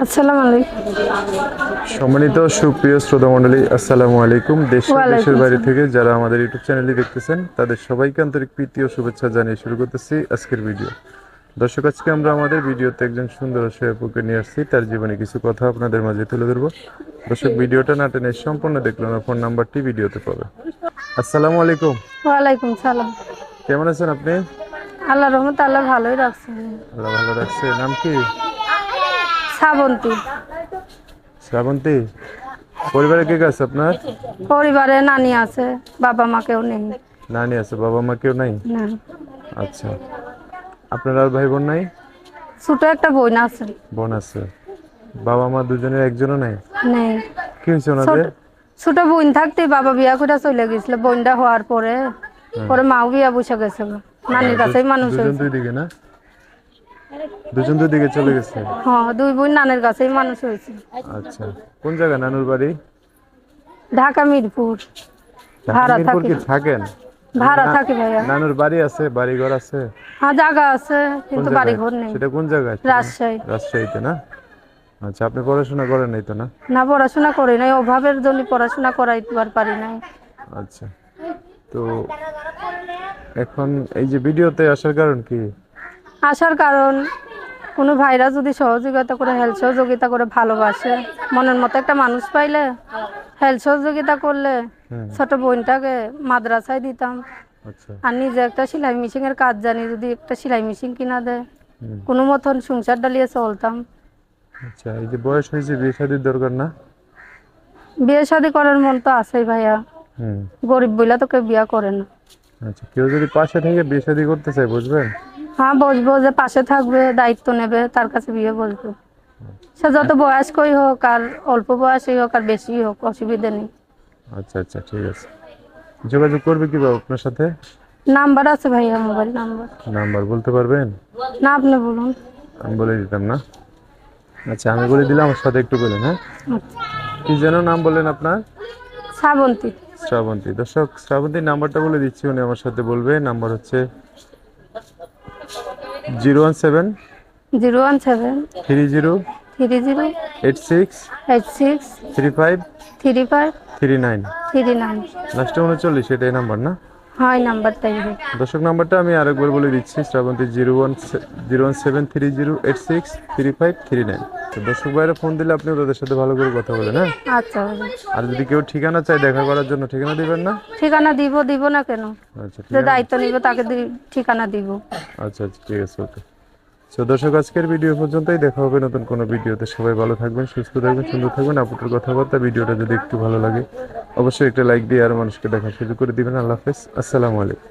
আসসালামু আলাইকুম। সম্মানিত সুপ্রিয় শ্রোতা মণ্ডলী, আসসালামু আলাইকুম। দেশ ও ওয়ালাইকুম দেশের বাইরে আসসালাম। থেকে যারা আমাদের ইউটিউব চ্যানেলটি দেখতেছেন তাদের সবাইকে আন্তরিক প্রীতি ও শুভেচ্ছা জানিয়ে শুরু করতেছি আজকের ভিডিও। দর্শক, আজকে আমরা আমাদের ভিডিওতে একজন সুন্দর অসহায়কে নিয়ে আসছি, তার জীবনে কিছু কথা আপনাদের মাঝে তুলে ধরবো। দর্শক, ভিডিওটা না টেনে সম্পূর্ণ দেখলেন, ফোন নাম্বারটি ভিডিওতে পাবে। আসসালামু আলাইকুম। ওয়ালাইকুম সালাম। কেমন আছেন আপনি? আল্লাহ রহমত, আল্লাহ ভালোই রাখছে। আল্লাহ ভালো রাখছে। নাম কি? শ্রাবন্তী। শ্রাবন্তী। পরিবারে কে কে আছে আপনার? পরিবারে নানি আছে, বাবা মা কেউ নেই। নানি আছে, বাবা মা কেউ নাই? না, আচ্ছা। আপনার আর ভাই বোন নাই? ছোট একটা বোন আছে। বোন আছে। বাবা মা দুজনের একজনও নাই? নেই। কি হয়েছে ছোট ওনাদের? ছোট বোন থাকতে বাবা বিয়া করে চলে গেছিল, বোনটা হওয়ার পরে পরে মাও বিয়া বসে গেছে, নানির কাছেই মানুষ দুজন হয়েছে। দুই দিকে না? দুজন দুই দিকে চলে গেছে? হ্যাঁ, দুই বোন নানির কাছেই মানুষ হয়েছে। আচ্ছা। কোন জায়গা নানুর বাড়ি? ঢাকা মিরপুর। ঢাকা ভাড়া মিরপুর থাকি। কি থাকেন? ভাড়া থাকি ভাইয়া। নানুর বাড়ি আছে, বাড়ি ঘর আছে? হ্যাঁ, জায়গা আছে কোন কিন্তু বাড়ি জায়গায়? ঘর নেই। সেটা কোন জায়গায়? রাজশাহী। রাজশাহীতে না? আচ্ছা, আপনি পড়াশোনা করেন নাই তো না? না, পড়াশোনা করি নাই, অভাবের জন্য পড়াশোনা করাইতে পারি নাই। আচ্ছা। তো এখন এই যে ভিডিওতে আসার কারণ কি? আসার কারণ, কোনো ভাইরা যদি সহযোগিতা করে, হেল্প সহযোগিতা করে, ভালোবাসে, মনের মতো একটা মানুষ পাইলে হেল্প সহযোগিতা করলে হুম। ছোট বোনটাকে মাদ্রাসায় দিতাম। আচ্ছা। আর নিজে একটা সেলাই মেশিনের কাজ জানি, যদি একটা সেলাই মেশিন কিনা দেয় হুম। কোনো মতন সংসার ডালিয়ে চলতাম। আচ্ছা, এই যে বয়স হয়েছে, বিয়ে শাদীর দরকার না? বিয়ে শাদী করার মন তো আছেই ভাইয়া, হুম। গরিব বইলা তো কেউ বিয়া করে না। আচ্ছা, কেউ যদি পাশে থেকে বিয়ে শাদী করতে চায়, বুঝবেন? হ্যাঁ, বসবো, যে পাশে থাকবে, দায়িত্ব নেবে, তার কাছে বিয়ে বসবো। সে যত বয়স্কই হোক, আর অল্প বয়সই হোক, আর বেশি হোক, অসুবিধা নেই। আচ্ছা আচ্ছা, ঠিক আছে। যোগাযোগ করবে কিভাবে আপনার সাথে? নাম্বার আছে ভাইয়া, মোবাইল নাম্বার। নাম্বার বলতে পারবেন? না, আপনি বলুন। আমি বলে দিতাম না? আচ্ছা, আমি বলে দিলাম, আমার সাথে একটু বলেন। হ্যাঁ, আচ্ছা। কি যেন নাম বললেন আপনার? শ্রাবন্তী। শ্রাবন্তী। দর্শক, শ্রাবন্তীর নাম্বারটা বলে দিচ্ছি, উনি আমার সাথে বলবে। নাম্বার হচ্ছে 017 017 30 30 86 86 35 35 39। 39। লাস্টে 39, এটাই নাম্বার না? হয়, নাম্বারটাই হয়। দর্শক, নাম্বারটা আমি আরেকবার বলে দিচ্ছি, শ্রাবন্তী 01730863539। তো দর্শক ভাইরা ফোন দিলে আপনি তাদের সাথে ভালো করে কথা বলেন। হ্যাঁ। আচ্ছা ভাইয়া। আর যদি কেউ ঠিকানা চায় দেখা করার জন্য, ঠিকানা দিবেন না? ঠিকানা দিব, দিব না কেন? আচ্ছা, যে ঠিকানা। দায়িত্ব নিব তাকে ঠিকানা দিব। আচ্ছা আচ্ছা, ঠিক আছে, ওকে। তো দর্শক, আজকের ভিডিও পর্যন্তই। দেখা হবে নতুন কোনো ভিডিওতে। সবাই ভালো থাকবেন, সুস্থ থাকবেন, সুন্দর থাকবেন। আপনাদের কথাবার্তা, ভিডিওটা যদি একটু ভালো লাগে অবশ্যই একটা লাইক দিয়ে আর মানুষকে দেখার সুযোগ করে দিবেন। আল্লাহ হাফেজ, আসসালামু আলাইকুম।